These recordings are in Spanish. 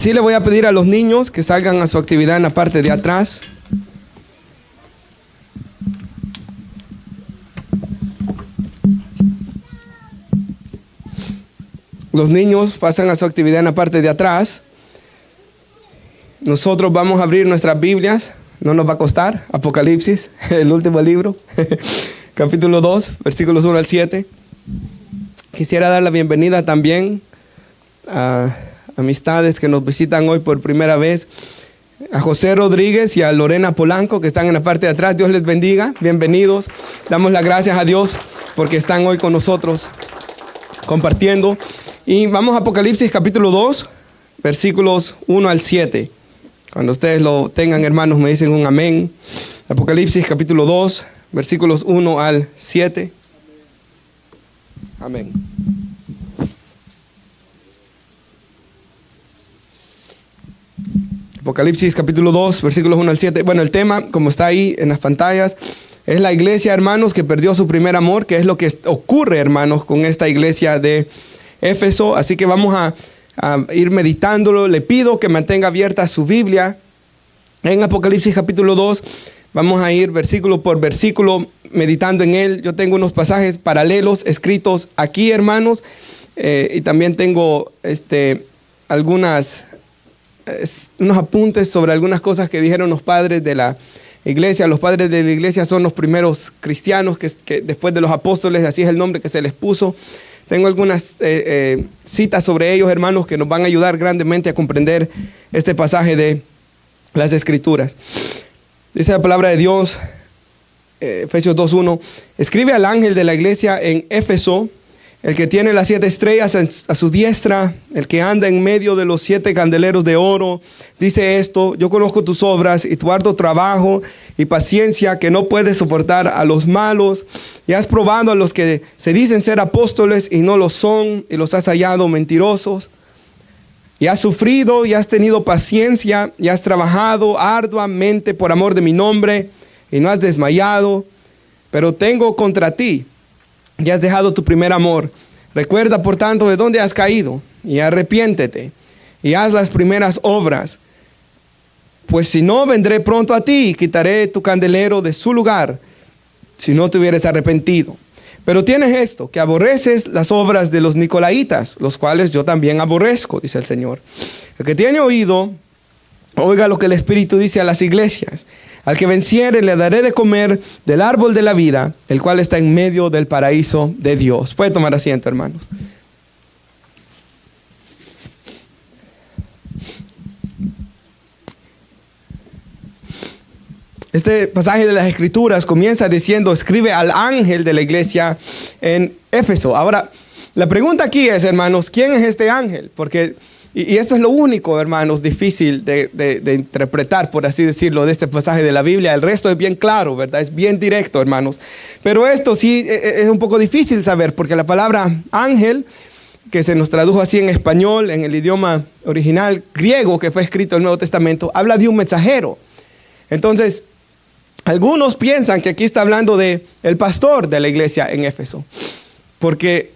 Sí, le voy a pedir a los niños que salgan a su actividad en la parte de atrás. Los niños pasan a su actividad en la parte de atrás. Nosotros vamos a abrir nuestras Biblias. No nos va a costar. Apocalipsis, el último libro. Capítulo 2, versículos 1 al 7. Quisiera dar la bienvenida también a amistades que nos visitan hoy por primera vez. A José Rodríguez y a Lorena Polanco, que están en la parte de atrás. Dios les bendiga. Bienvenidos. Damos las gracias a Dios porque están hoy con nosotros compartiendo. Y vamos a Apocalipsis capítulo 2, versículos 1 al 7. Cuando ustedes lo tengan, hermanos, me dicen un amén. Apocalipsis capítulo 2, versículos 1 al 7. Amén. Apocalipsis capítulo 2, versículos 1 al 7. Bueno, el tema, como está ahí en las pantallas, es la iglesia, hermanos, que perdió su primer amor, que es lo que ocurre, hermanos, con esta iglesia de Éfeso. Así que vamos a ir meditándolo. Le pido que mantenga abierta su Biblia en Apocalipsis capítulo 2. Vamos a ir versículo por versículo meditando en él. Yo tengo unos pasajes paralelos escritos aquí, hermanos, y también tengo unos apuntes sobre algunas cosas que dijeron los padres de la iglesia. Los padres de la iglesia son los primeros cristianos que después de los apóstoles, así es el nombre que se les puso. Tengo algunas citas sobre ellos, hermanos, que nos van a ayudar grandemente a comprender este pasaje de las Escrituras. Dice la palabra de Dios, Efesios 2:1, escribe al ángel de la iglesia en Éfeso, el que tiene las 7 estrellas a su diestra, el que anda en medio de los 7 candeleros de oro, dice esto: yo conozco tus obras y tu arduo trabajo y paciencia, que no puedes soportar a los malos, y has probado a los que se dicen ser apóstoles y no lo son, y los has hallado mentirosos. Y has sufrido y has tenido paciencia y has trabajado arduamente por amor de mi nombre y no has desmayado. Pero tengo contra ti y has dejado tu primer amor. Recuerda, por tanto, de dónde has caído y arrepiéntete y haz las primeras obras. Pues si no, vendré pronto a ti y quitaré tu candelero de su lugar, si no te hubieres arrepentido. Pero tienes esto, que aborreces las obras de los nicolaítas, los cuales yo también aborrezco, dice el Señor. El que tiene oído, oiga lo que el Espíritu dice a las iglesias. Al que venciere le daré de comer del árbol de la vida, el cual está en medio del paraíso de Dios. Puede tomar asiento, hermanos. Este pasaje de las Escrituras comienza diciendo: escribe al ángel de la iglesia en Éfeso. Ahora, la pregunta aquí es, hermanos, ¿quién es este ángel? Porque, y esto es lo único, hermanos, difícil de interpretar, por así decirlo, de este pasaje de la Biblia. El resto es bien claro, ¿verdad? Es bien directo, hermanos. Pero esto sí es un poco difícil saber, porque la palabra ángel, que se nos tradujo así en español, en el idioma original griego que fue escrito en el Nuevo Testamento, habla de un mensajero. Entonces, algunos piensan que aquí está hablando de el pastor de la iglesia en Éfeso, porque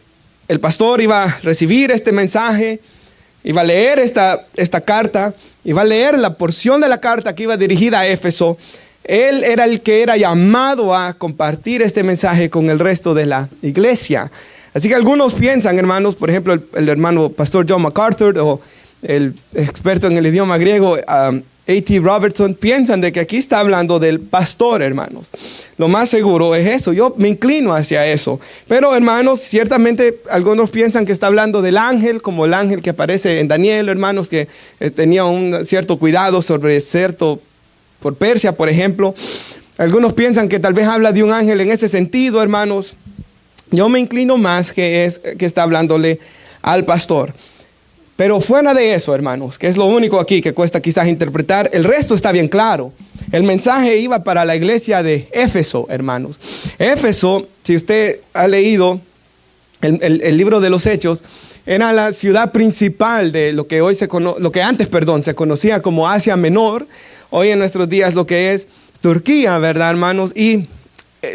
el pastor iba a recibir este mensaje, iba a leer esta carta, iba a leer la porción de la carta que iba dirigida a Éfeso. Él era el que era llamado a compartir este mensaje con el resto de la iglesia. Así que algunos piensan, hermanos, por ejemplo, el hermano pastor John MacArthur o el experto en el idioma griego, A.T. Robertson, piensan de que aquí está hablando del pastor, hermanos. Lo más seguro es eso. Yo me inclino hacia eso. Pero, hermanos, ciertamente algunos piensan que está hablando del ángel, como el ángel que aparece en Daniel, hermanos, que tenía un cierto cuidado sobre cierto, por Persia, por ejemplo. Algunos piensan que tal vez habla de un ángel en ese sentido, hermanos. Yo me inclino más que está hablándole al pastor. Pero fuera de eso, hermanos, que es lo único aquí que cuesta quizás interpretar, el resto está bien claro. El mensaje iba para la iglesia de Éfeso, hermanos. Éfeso, si usted ha leído el libro de los Hechos, era la ciudad principal de lo que antes se conocía como Asia Menor. Hoy en nuestros días lo que es Turquía, ¿verdad, hermanos? Y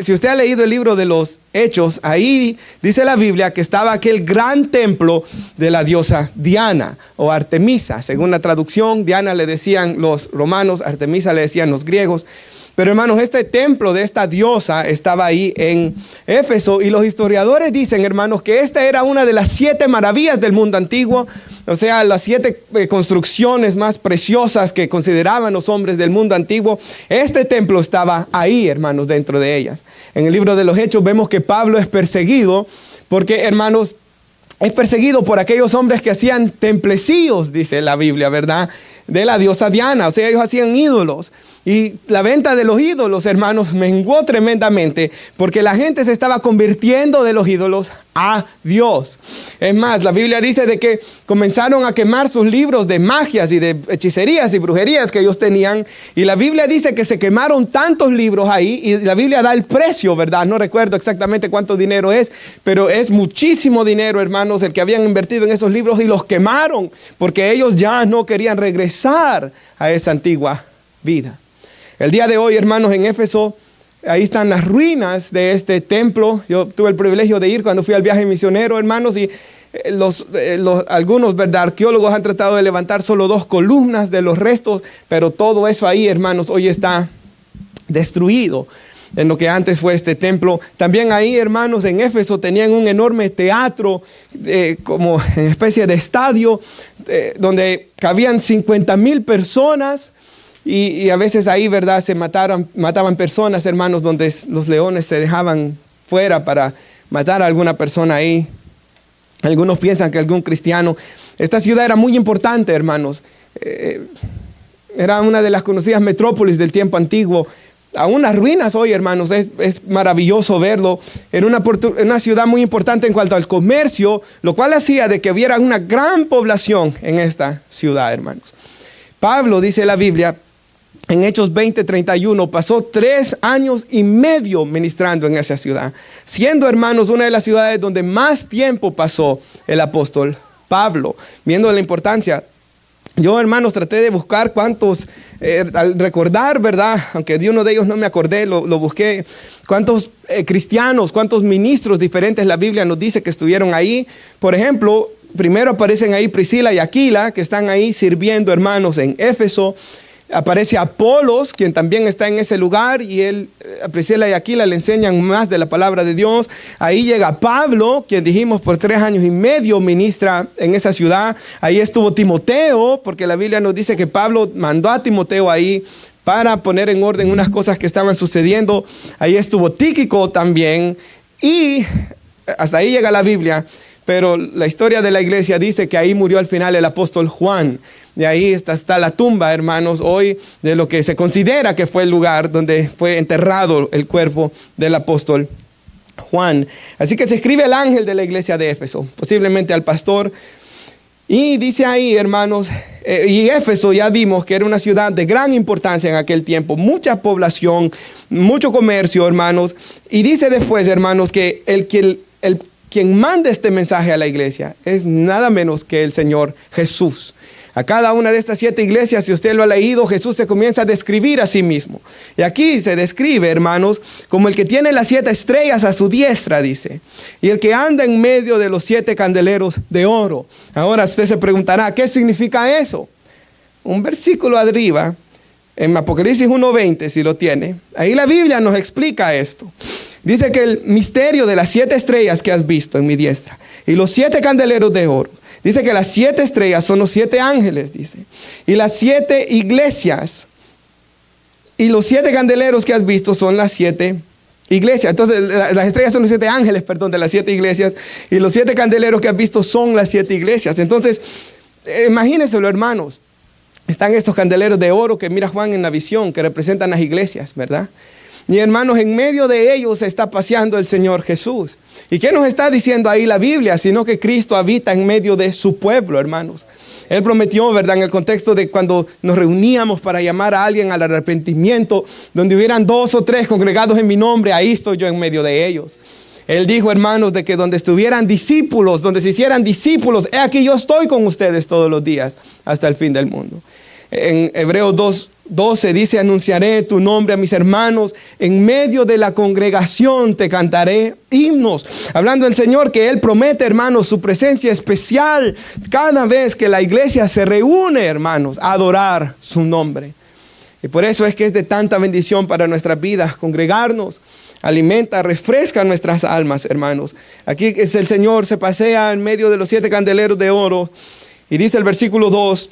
si usted ha leído el libro de los Hechos, ahí dice la Biblia que estaba aquel gran templo de la diosa Diana o Artemisa. Según la traducción, Diana le decían los romanos, Artemisa le decían los griegos. Pero hermanos, este templo de esta diosa estaba ahí en Éfeso, y los historiadores dicen, hermanos, que esta era una de las 7 maravillas del mundo antiguo, o sea, las 7 construcciones más preciosas que consideraban los hombres del mundo antiguo. Este templo estaba ahí, hermanos, dentro de ellas. En el libro de los Hechos vemos que Pablo es perseguido porque, hermanos, es perseguido por aquellos hombres que hacían templecillos, dice la Biblia, ¿verdad?, de la diosa Diana. O sea, ellos hacían ídolos. Y la venta de los ídolos, hermanos, menguó tremendamente porque la gente se estaba convirtiendo de los ídolos a Dios. Es más, la Biblia dice de que comenzaron a quemar sus libros de magias y de hechicerías y brujerías que ellos tenían. Y la Biblia dice que se quemaron tantos libros ahí, y la Biblia da el precio, ¿verdad? No recuerdo exactamente cuánto dinero es, pero es muchísimo dinero, hermanos, el que habían invertido en esos libros, y los quemaron porque ellos ya no querían regresar a esa antigua vida. El día de hoy, hermanos, en Éfeso, ahí están las ruinas de este templo. Yo tuve el privilegio de ir cuando fui al viaje misionero, hermanos, y algunos, ¿verdad?, arqueólogos han tratado de levantar solo 2 columnas de los restos, pero todo eso ahí, hermanos, hoy está destruido en lo que antes fue este templo. También ahí, hermanos, en Éfeso tenían un enorme teatro, como en especie de estadio, donde cabían 50,000 personas. Y a veces ahí, ¿verdad?, se mataban personas, hermanos, donde los leones se dejaban fuera para matar a alguna persona ahí. Algunos piensan que algún cristiano. Esta ciudad era muy importante, hermanos. Era una de las conocidas metrópolis del tiempo antiguo. Aún las ruinas hoy, hermanos, es maravilloso verlo. Era una ciudad muy importante en cuanto al comercio, lo cual hacía de que hubiera una gran población en esta ciudad, hermanos. Pablo, dice la Biblia, en Hechos 20:31, pasó 3 años y medio ministrando en esa ciudad, siendo, hermanos, una de las ciudades donde más tiempo pasó el apóstol Pablo. Viendo la importancia, yo, hermanos, traté de buscar cuántos, al recordar, ¿verdad?, aunque de uno de ellos no me acordé, lo busqué, cuántos cristianos, cuántos ministros diferentes la Biblia nos dice que estuvieron ahí. Por ejemplo, primero aparecen ahí Priscila y Aquila, que están ahí sirviendo, hermanos, en Éfeso. Aparece Apolos, quien también está en ese lugar, y a Priscila y Aquila le enseñan más de la palabra de Dios. Ahí llega Pablo, quien dijimos por 3 años y medio ministra en esa ciudad. Ahí estuvo Timoteo, porque la Biblia nos dice que Pablo mandó a Timoteo ahí para poner en orden unas cosas que estaban sucediendo. Ahí estuvo Tíquico también, y hasta ahí llega la Biblia. Pero la historia de la iglesia dice que ahí murió al final el apóstol Juan. Y ahí está la tumba, hermanos, hoy de lo que se considera que fue el lugar donde fue enterrado el cuerpo del apóstol Juan. Así que se escribe al ángel de la iglesia de Éfeso, posiblemente al pastor. Y dice ahí, hermanos, y Éfeso ya vimos que era una ciudad de gran importancia en aquel tiempo. Mucha población, mucho comercio, hermanos. Y dice después, hermanos, que quien manda este mensaje a la iglesia es nada menos que el Señor Jesús. A cada una de estas 7 iglesias, si usted lo ha leído, Jesús se comienza a describir a sí mismo. Y aquí se describe, hermanos, como el que tiene las 7 estrellas a su diestra, dice. Y el que anda en medio de los 7 candeleros de oro. Ahora usted se preguntará, ¿qué significa eso? Un versículo arriba, en Apocalipsis 1:20, si lo tiene. Ahí la Biblia nos explica esto. Dice que el misterio de las 7 estrellas que has visto en mi diestra y los 7 candeleros de oro. Dice que las 7 estrellas son los 7 ángeles, dice. Y las 7 iglesias y los 7 candeleros que has visto son las 7 iglesias. Entonces las estrellas son los 7 ángeles, perdón, de las 7 iglesias. Y los 7 candeleros que has visto son las 7 iglesias. Entonces, imagínenselo, hermanos. Están estos candeleros de oro que mira Juan en la visión, que representan las iglesias, ¿verdad? Y hermanos, en medio de ellos se está paseando el Señor Jesús. ¿Y qué nos está diciendo ahí la Biblia? Sino que Cristo habita en medio de su pueblo, hermanos. Él prometió, ¿verdad?, en el contexto de cuando nos reuníamos para llamar a alguien al arrepentimiento, donde hubieran 2 o 3 congregados en mi nombre, ahí estoy yo en medio de ellos. Él dijo, hermanos, de que donde estuvieran discípulos, donde se hicieran discípulos, he aquí yo estoy con ustedes todos los días hasta el fin del mundo. En Hebreos 2:12 dice, anunciaré tu nombre a mis hermanos, en medio de la congregación te cantaré himnos. Hablando del Señor, que Él promete, hermanos, su presencia especial cada vez que la iglesia se reúne, hermanos, a adorar su nombre. Y por eso es que es de tanta bendición para nuestras vidas congregarnos. Alimenta, refresca nuestras almas, hermanos. Aquí es el Señor, se pasea en medio de los 7 candeleros de oro. Y dice el versículo 2,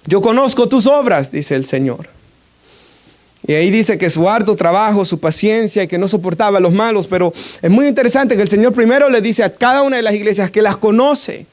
yo conozco tus obras, dice el Señor. Y ahí dice que su arduo trabajo, su paciencia y que no soportaba a los malos. Pero es muy interesante que el Señor primero le dice a cada una de las iglesias que las conoce.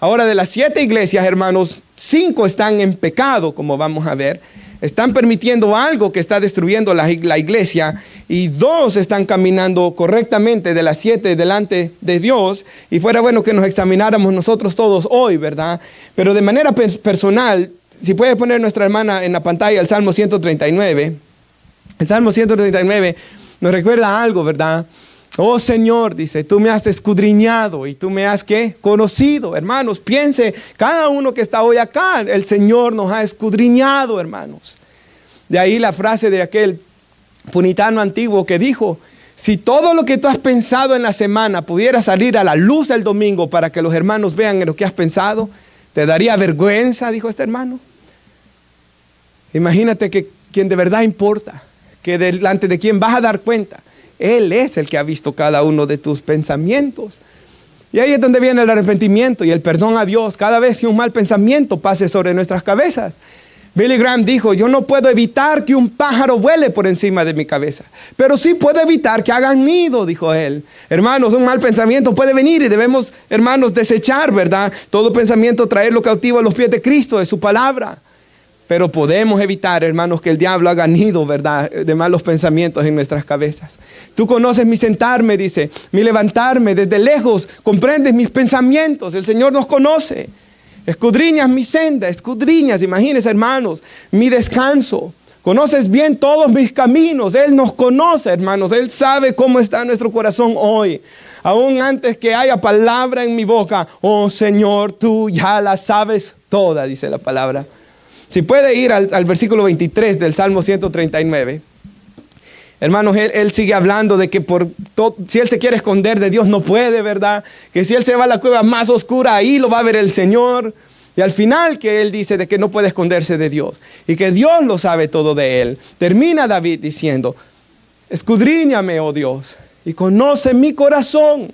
Ahora, de las 7 iglesias, hermanos, 5 están en pecado, como vamos a ver. Están permitiendo algo que está destruyendo la iglesia, y 2 están caminando correctamente de las 7 delante de Dios. Y fuera bueno que nos examináramos nosotros todos hoy, ¿verdad? Pero de manera personal, si puede poner nuestra hermana en la pantalla el Salmo 139. El Salmo 139 nos recuerda algo, ¿verdad? Oh Señor, dice, tú me has escudriñado y tú me has, ¿qué? Conocido. Hermanos, piense, cada uno que está hoy acá, el Señor nos ha escudriñado, hermanos. De ahí la frase de aquel puritano antiguo que dijo, si todo lo que tú has pensado en la semana pudiera salir a la luz el domingo para que los hermanos vean en lo que has pensado, ¿te daría vergüenza? Dijo este hermano. Imagínate que quien de verdad importa, que delante de quien vas a dar cuenta, Él es el que ha visto cada uno de tus pensamientos. Y ahí es donde viene el arrepentimiento y el perdón a Dios cada vez que un mal pensamiento pase sobre nuestras cabezas. Billy Graham dijo, yo no puedo evitar que un pájaro vuele por encima de mi cabeza, pero sí puedo evitar que hagan nido, dijo él. Hermanos, un mal pensamiento puede venir y debemos, hermanos, desechar, ¿verdad? Todo pensamiento, traerlo cautivo a los pies de Cristo, de su palabra. Pero podemos evitar, hermanos, que el diablo haga nido, ¿verdad?, de malos pensamientos en nuestras cabezas. Tú conoces mi sentarme, dice, mi levantarme desde lejos, comprendes mis pensamientos. El Señor nos conoce. Escudriñas mi senda, escudriñas, imagínense, hermanos, mi descanso. Conoces bien todos mis caminos. Él nos conoce, hermanos. Él sabe cómo está nuestro corazón hoy. Aún antes que haya palabra en mi boca, oh Señor, tú ya la sabes toda, dice la palabra. Si puede ir al versículo 23 del Salmo 139. Hermanos, él sigue hablando de que si él se quiere esconder de Dios no puede, ¿verdad? Que si él se va a la cueva más oscura, ahí lo va a ver el Señor. Y al final que él dice de que no puede esconderse de Dios y que Dios lo sabe todo de él. Termina David diciendo, escudriñame, oh Dios, y conoce mi corazón.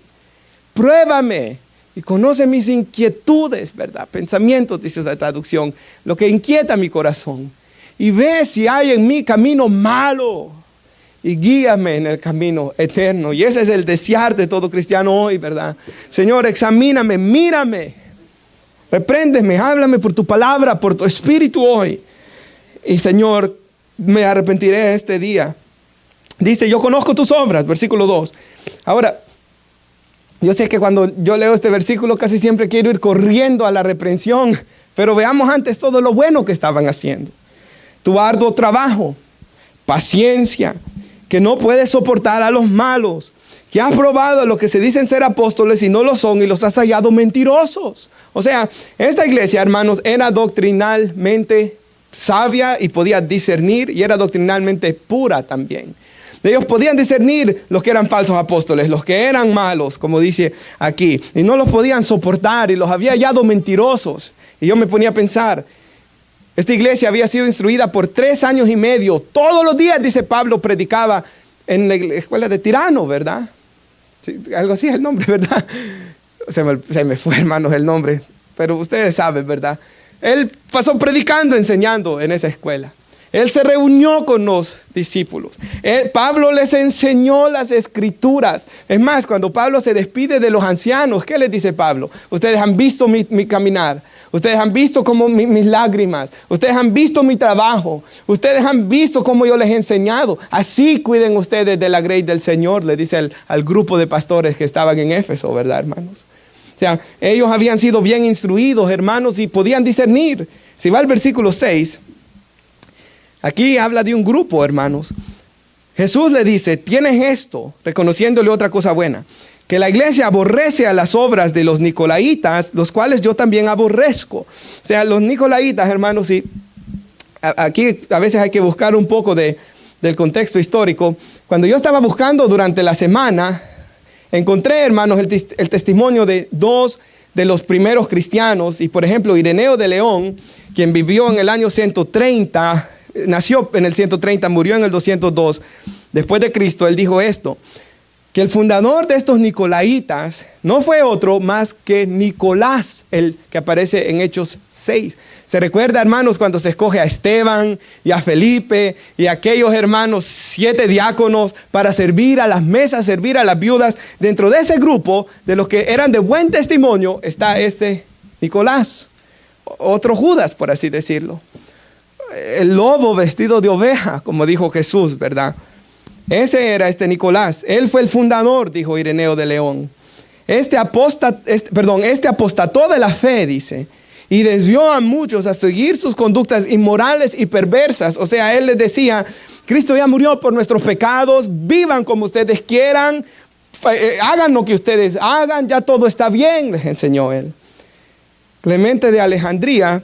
Pruébame y conoce mis inquietudes, ¿verdad? Pensamientos, dice esa traducción, lo que inquieta mi corazón. Y ve si hay en mí camino malo y guíame en el camino eterno. Y ese es el desear de todo cristiano hoy, ¿verdad? Señor, examíname, mírame, repréndeme, háblame por tu palabra, por tu espíritu hoy. Y Señor, me arrepentiré este día. Dice, yo conozco tus obras, versículo 2. Ahora, yo sé que cuando yo leo este versículo casi siempre quiero ir corriendo a la reprensión, pero veamos antes todo lo bueno que estaban haciendo. Tu arduo trabajo, paciencia, que no puedes soportar a los malos, que has probado a los que se dicen ser apóstoles y no lo son y los has hallado mentirosos. O sea, esta iglesia, hermanos, era doctrinalmente sabia y podía discernir, y era doctrinalmente pura también. Ellos podían discernir los que eran falsos apóstoles, los que eran malos, como dice aquí, y no los podían soportar y los había hallado mentirosos. Y yo me ponía a pensar, esta iglesia había sido instruida por 3 años y medio. Todos los días, dice Pablo, predicaba en la escuela de Tirano, ¿verdad? Sí, algo así es el nombre, ¿verdad? Se me fue, hermanos, el nombre, pero ustedes saben, ¿verdad? Él pasó predicando, enseñando en esa escuela. Él se reunió con los discípulos. Pablo les enseñó las escrituras. Es más, cuando Pablo se despide de los ancianos, ¿qué les dice Pablo? Ustedes han visto mi caminar. Ustedes han visto cómo mis lágrimas. Ustedes han visto mi trabajo. Ustedes han visto cómo yo les he enseñado. Así cuiden ustedes de la grey del Señor, le dice al grupo de pastores que estaban en Éfeso, ¿verdad, hermanos? O sea, ellos habían sido bien instruidos, hermanos, y podían discernir. Si va al versículo 6... Aquí habla de un grupo, hermanos. Jesús le dice, tienes esto, reconociéndole otra cosa buena, que la iglesia aborrece a las obras de los nicolaitas, los cuales yo también aborrezco. O sea, los nicolaitas, hermanos, y aquí a veces hay que buscar un poco del contexto histórico. Cuando yo estaba buscando durante la semana, encontré, hermanos, el testimonio de dos de los primeros cristianos. Y por ejemplo, Ireneo de León, quien vivió en el año 130, nació en el 130, murió en el 202 después de Cristo. Él dijo esto, que el fundador de estos nicolaitas no fue otro más que Nicolás, el que aparece en Hechos 6. Se recuerda, hermanos, cuando se escoge a Esteban y a Felipe y a aquellos hermanos 7 diáconos para servir a las mesas, servir a las viudas. Dentro de ese grupo, de los que eran de buen testimonio, está este Nicolás, otro Judas, por así decirlo. El lobo vestido de oveja, como dijo Jesús, ¿verdad? Ese era este Nicolás. Él fue el fundador, dijo Ireneo de León. Este apostató de la fe, dice, y desvió a muchos a seguir sus conductas inmorales y perversas. O sea, él les decía, Cristo ya murió por nuestros pecados, vivan como ustedes quieran, hagan lo que ustedes hagan, ya todo está bien, les enseñó él. Clemente de Alejandría,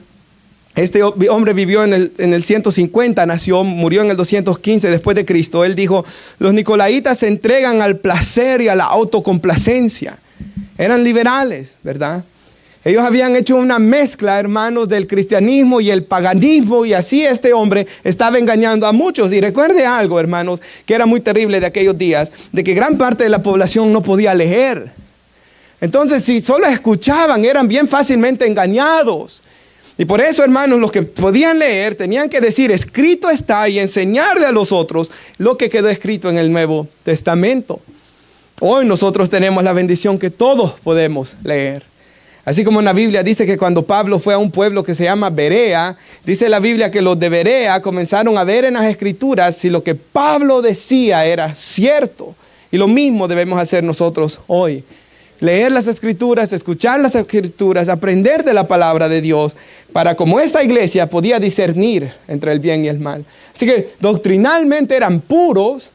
este hombre vivió en el 150, murió en el 215 después de Cristo. Él dijo, los nicolaitas se entregan al placer y a la autocomplacencia. Eran liberales, ¿verdad? Ellos habían hecho una mezcla, hermanos, del cristianismo y el paganismo, y así este hombre estaba engañando a muchos. Y recuerde algo, hermanos, que era muy terrible de aquellos días, de que gran parte de la población no podía leer. Entonces, si solo escuchaban, eran bien fácilmente engañados. Y por eso, hermanos, los que podían leer tenían que decir, escrito está, y enseñarle a los otros lo que quedó escrito en el Nuevo Testamento. Hoy nosotros tenemos la bendición que todos podemos leer. Así como en la Biblia dice que cuando Pablo fue a un pueblo que se llama Berea, dice la Biblia que los de Berea comenzaron a ver en las Escrituras si lo que Pablo decía era cierto. Y lo mismo debemos hacer nosotros hoy. Leer las Escrituras, escuchar las Escrituras, aprender de la palabra de Dios, para como esta iglesia podía discernir entre el bien y el mal. Así que doctrinalmente eran puros,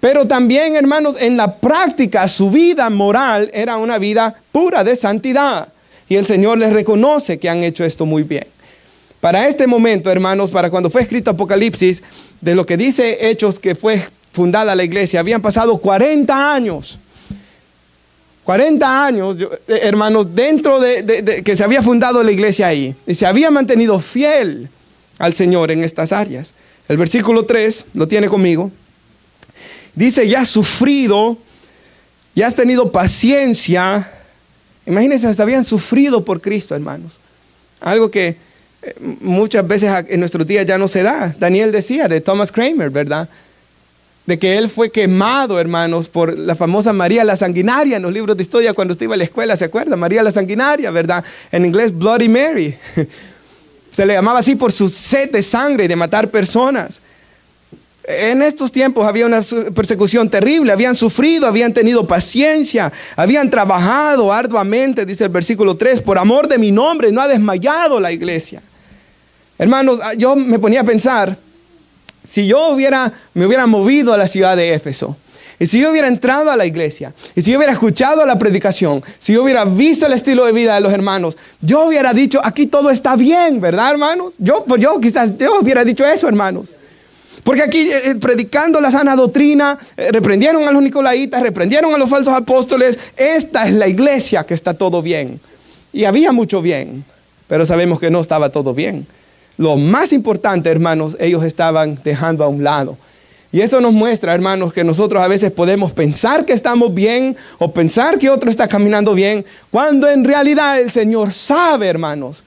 pero también, hermanos, en la práctica su vida moral era una vida pura de santidad. Y el Señor les reconoce que han hecho esto muy bien. Para este momento, hermanos, para cuando fue escrito Apocalipsis, de lo que dice Hechos que fue fundada la iglesia, habían pasado 40 años. 40 años, hermanos, dentro de que se había fundado la iglesia ahí. Y se había mantenido fiel al Señor en estas áreas. El versículo 3, lo tiene conmigo. Dice, ya has sufrido, ya has tenido paciencia. Imagínense, hasta habían sufrido por Cristo, hermanos. Algo que muchas veces en nuestros días ya no se da. Daniel decía de Thomas Cranmer, ¿verdad? De que él fue quemado, hermanos, por la famosa María la Sanguinaria en los libros de historia cuando usted iba a la escuela, ¿se acuerda? María la Sanguinaria, ¿verdad? En inglés, Bloody Mary. Se le llamaba así por su sed de sangre y de matar personas. En estos tiempos había una persecución terrible, habían sufrido, habían tenido paciencia, habían trabajado arduamente, dice el versículo 3, por amor de mi nombre, no ha desmayado la iglesia. Hermanos, yo me ponía a pensar, si yo me hubiera movido a la ciudad de Éfeso, y si yo hubiera entrado a la iglesia, y si yo hubiera escuchado la predicación, si yo hubiera visto el estilo de vida de los hermanos, yo hubiera dicho, aquí todo está bien, ¿verdad, hermanos? Yo hubiera dicho eso, hermanos. Porque aquí predicando la sana doctrina, reprendieron a los nicolaitas, reprendieron a los falsos apóstoles. Esta es la iglesia que está todo bien. Y había mucho bien, pero sabemos que no estaba todo bien. Lo más importante, hermanos, ellos estaban dejando a un lado. Y eso nos muestra, hermanos, que nosotros a veces podemos pensar que estamos bien o pensar que otro está caminando bien, cuando en realidad el Señor sabe, hermanos,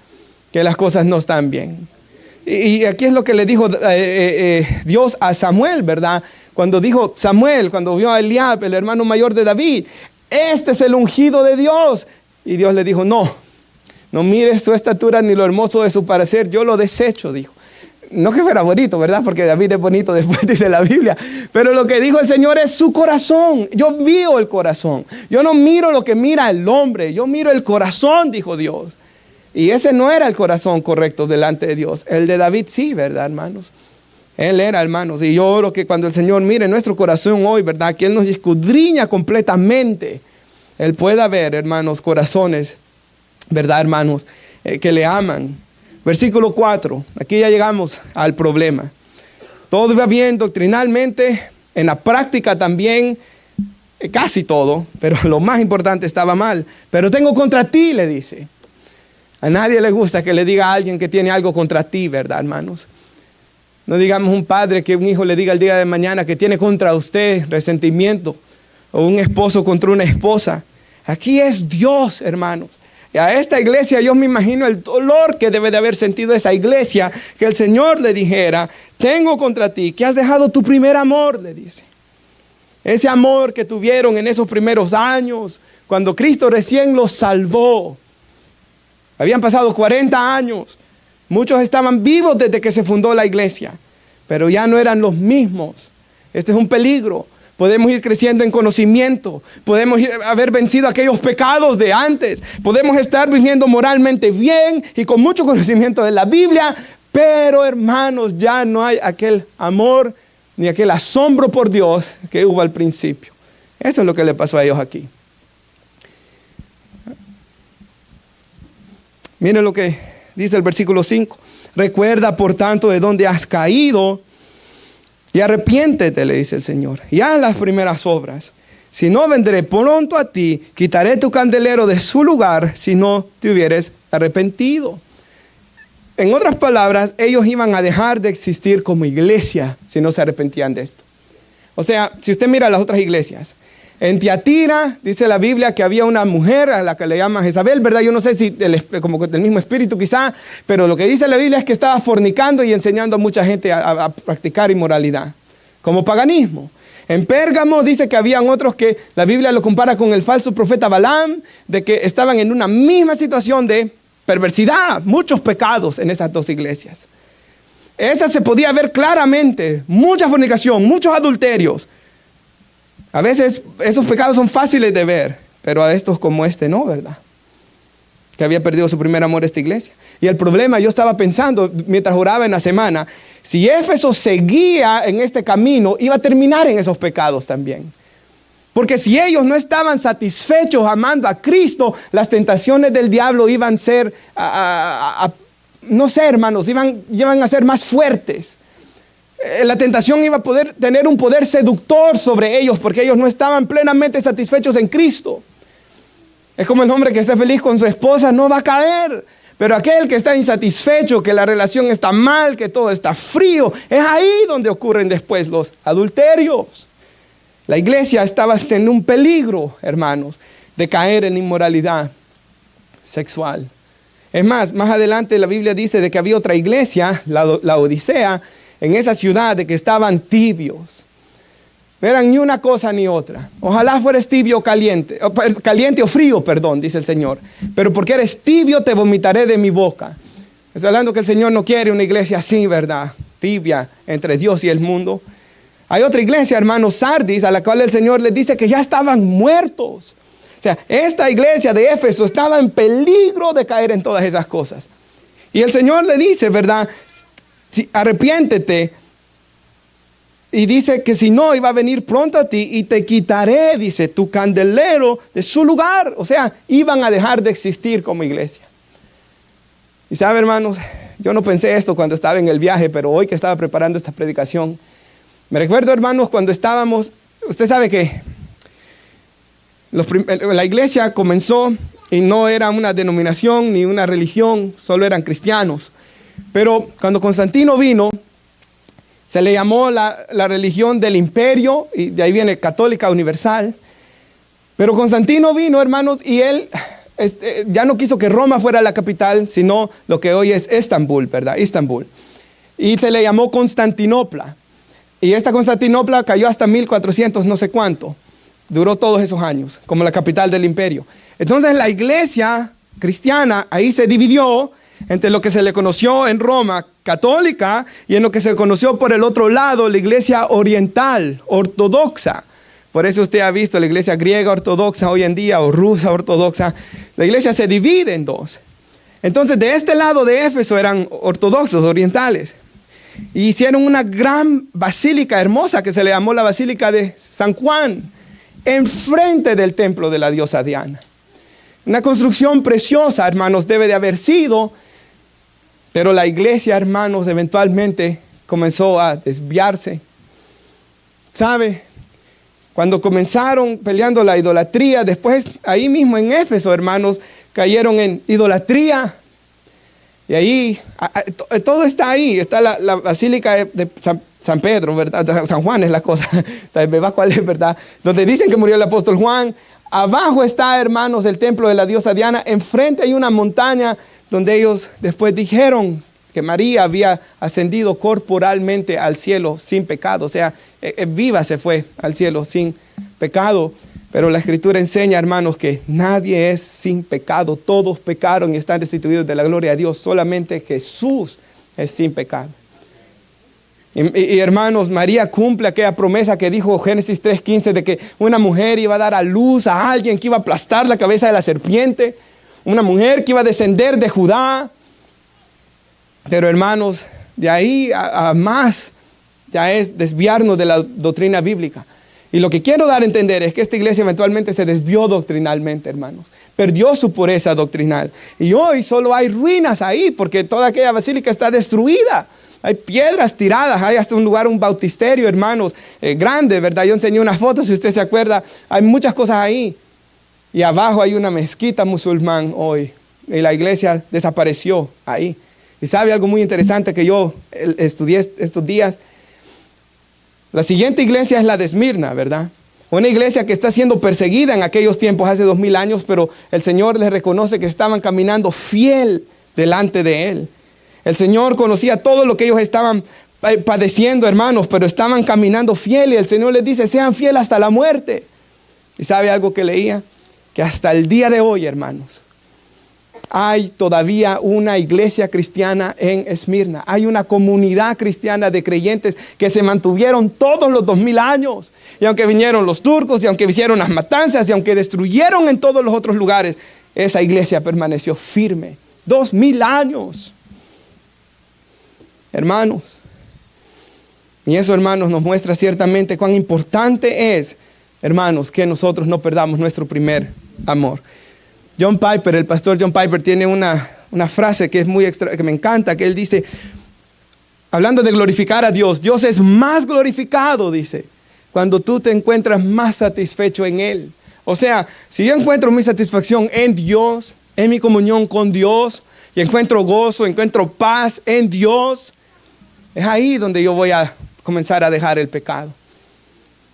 que las cosas no están bien. Y aquí es lo que le dijo Dios a Samuel, ¿verdad? Cuando dijo Samuel, cuando vio a Eliab, el hermano mayor de David, este es el ungido de Dios. Y Dios le dijo, no mires su estatura ni lo hermoso de su parecer, yo lo desecho, dijo. No que fuera bonito, ¿verdad? Porque David es bonito después, dice la Biblia. Pero lo que dijo el Señor es su corazón. Yo veo el corazón. Yo no miro lo que mira el hombre, yo miro el corazón, dijo Dios. Y ese no era el corazón correcto delante de Dios. El de David sí, ¿verdad, hermanos? Él era, hermanos. Y yo oro que cuando el Señor mire nuestro corazón hoy, ¿verdad? Que Él nos escudriña completamente. Él pueda ver, hermanos, corazones, ¿verdad, hermanos? Que le aman. Versículo 4. Aquí ya llegamos al problema. Todo iba bien doctrinalmente, en la práctica también, casi todo, pero lo más importante estaba mal. Pero tengo contra ti, le dice. A nadie le gusta que le diga a alguien que tiene algo contra ti, ¿verdad, hermanos? No digamos un padre que un hijo le diga el día de mañana que tiene contra usted resentimiento, o un esposo contra una esposa. Aquí es Dios, hermanos. Y a esta iglesia yo me imagino el dolor que debe de haber sentido esa iglesia, que el Señor le dijera, tengo contra ti, que has dejado tu primer amor, le dice. Ese amor que tuvieron en esos primeros años, cuando Cristo recién los salvó. Habían pasado 40 años. Muchos estaban vivos desde que se fundó la iglesia, pero ya no eran los mismos. Este es un peligro. Podemos ir creciendo en conocimiento. Podemos haber vencido aquellos pecados de antes. Podemos estar viviendo moralmente bien y con mucho conocimiento de la Biblia. Pero, hermanos, ya no hay aquel amor ni aquel asombro por Dios que hubo al principio. Eso es lo que le pasó a ellos aquí. Miren lo que dice el versículo 5. Recuerda, por tanto, de dónde has caído y arrepiéntete, le dice el Señor, y haz las primeras obras. Si no, vendré pronto a ti, quitaré tu candelero de su lugar si no te hubieres arrepentido. En otras palabras, ellos iban a dejar de existir como iglesia si no se arrepentían de esto. O sea, si usted mira las otras iglesias, en Tiatira dice la Biblia que había una mujer a la que le llaman Jezabel, ¿verdad? Yo no sé si como del mismo espíritu quizá, pero lo que dice la Biblia es que estaba fornicando y enseñando a mucha gente a practicar inmoralidad, como paganismo. En Pérgamo dice que habían otros que la Biblia lo compara con el falso profeta Balaam, de que estaban en una misma situación de perversidad, muchos pecados en esas dos iglesias. Esa se podía ver claramente, mucha fornicación, muchos adulterios. A veces esos pecados son fáciles de ver, pero a estos como este no, ¿verdad? Que había perdido su primer amor esta iglesia. Y el problema, yo estaba pensando mientras oraba en la semana, si Éfeso seguía en este camino, iba a terminar en esos pecados también. Porque si ellos no estaban satisfechos amando a Cristo, las tentaciones del diablo iban a ser, no sé, hermanos, iban a ser más fuertes. La tentación iba a poder tener un poder seductor sobre ellos porque ellos no estaban plenamente satisfechos en Cristo. Es como el hombre que está feliz con su esposa, no va a caer. Pero aquel que está insatisfecho, que la relación está mal, que todo está frío, es ahí donde ocurren después los adulterios. La iglesia estaba en un peligro, hermanos, de caer en inmoralidad sexual. Es más adelante la Biblia dice de que había otra iglesia, la Odisea, en esa ciudad, de que estaban tibios. No eran ni una cosa ni otra. Ojalá fueras tibio o caliente o frío, perdón, dice el Señor. Pero porque eres tibio te vomitaré de mi boca. Estoy hablando que el Señor no quiere una iglesia así, ¿verdad? Tibia entre Dios y el mundo. Hay otra iglesia, hermanos, Sardis, a la cual el Señor les dice que ya estaban muertos. O sea, esta iglesia de Éfeso estaba en peligro de caer en todas esas cosas. Y el Señor le dice, ¿verdad? Arrepiéntete. Y dice que si no, iba a venir pronto a ti y te quitaré, dice, tu candelero de su lugar. O sea, iban a dejar de existir como iglesia. Y sabe, hermanos, yo no pensé esto cuando estaba en el viaje, pero hoy que estaba preparando esta predicación, me recuerdo, hermanos, cuando estábamos, usted sabe que la iglesia comenzó y no era una denominación ni una religión, solo eran cristianos. Pero cuando Constantino vino, se le llamó la religión del imperio, y de ahí viene católica universal. Pero Constantino vino, hermanos, y él ya no quiso que Roma fuera la capital, sino lo que hoy es Estambul, ¿verdad? Estambul. Y se le llamó Constantinopla. Y esta Constantinopla cayó hasta 1400 no sé cuánto. Duró todos esos años, como la capital del imperio. Entonces la iglesia cristiana ahí se dividió entre lo que se le conoció en Roma católica y en lo que se conoció por el otro lado, la iglesia oriental, ortodoxa. Por eso usted ha visto la iglesia griega ortodoxa hoy en día o rusa ortodoxa. La iglesia se divide en dos. Entonces de este lado de Éfeso eran ortodoxos, orientales. Y hicieron una gran basílica hermosa que se le llamó la Basílica de San Juan, enfrente del templo de la diosa Diana. Una construcción preciosa, hermanos, debe de haber sido. Pero la iglesia, hermanos, eventualmente comenzó a desviarse. ¿Sabe? Cuando comenzaron peleando la idolatría, después ahí mismo en Éfeso, hermanos, cayeron en idolatría. Y ahí, todo está ahí. Está la basílica de San Pedro, ¿verdad? San Juan es la cosa. ¿Me va cuál es, verdad? Donde dicen que murió el apóstol Juan. Abajo está, hermanos, el templo de la diosa Diana. Enfrente hay una montaña donde ellos después dijeron que María había ascendido corporalmente al cielo sin pecado. O sea, viva se fue al cielo sin pecado. Pero la Escritura enseña, hermanos, que nadie es sin pecado. Todos pecaron y están destituidos de la gloria de Dios. Solamente Jesús es sin pecado. Y hermanos, María cumple aquella promesa que dijo Génesis 3:15 de que una mujer iba a dar a luz a alguien que iba a aplastar la cabeza de la serpiente. Una mujer que iba a descender de Judá. Pero hermanos, de ahí a más ya es desviarnos de la doctrina bíblica. Y lo que quiero dar a entender es que esta iglesia eventualmente se desvió doctrinalmente, hermanos. Perdió su pureza doctrinal. Y hoy solo hay ruinas ahí porque toda aquella basílica está destruida. Hay piedras tiradas, hay hasta un lugar, un bautisterio, hermanos, grande, ¿verdad? Yo enseñé una foto, si usted se acuerda. Hay muchas cosas ahí. Y abajo hay una mezquita musulmán hoy. Y la iglesia desapareció ahí. Y sabe algo muy interesante que yo estudié estos días. La siguiente iglesia es la de Esmirna, ¿verdad? Una iglesia que está siendo perseguida en aquellos tiempos, hace 2000 años, pero el Señor les reconoce que estaban caminando fiel delante de Él. El Señor conocía todo lo que ellos estaban padeciendo, hermanos, pero estaban caminando fiel y el Señor les dice, sean fieles hasta la muerte. ¿Y sabe algo que leía? Que hasta el día de hoy, hermanos, hay todavía una iglesia cristiana en Esmirna. Hay una comunidad cristiana de creyentes que se mantuvieron todos los 2000 años. Y aunque vinieron los turcos, y aunque hicieron las matanzas, y aunque destruyeron en todos los otros lugares, esa iglesia permaneció firme. 2000 años. Hermanos. Y eso, hermanos, nos muestra ciertamente cuán importante es, hermanos, que nosotros no perdamos nuestro primer amor. John Piper, el pastor John Piper, tiene una frase que es muy extra, que me encanta, que él dice, hablando de glorificar a Dios, Dios es más glorificado, dice, cuando tú te encuentras más satisfecho en Él. O sea, si yo encuentro mi satisfacción en Dios, en mi comunión con Dios, y encuentro gozo, encuentro paz en Dios, es ahí donde yo voy a comenzar a dejar el pecado.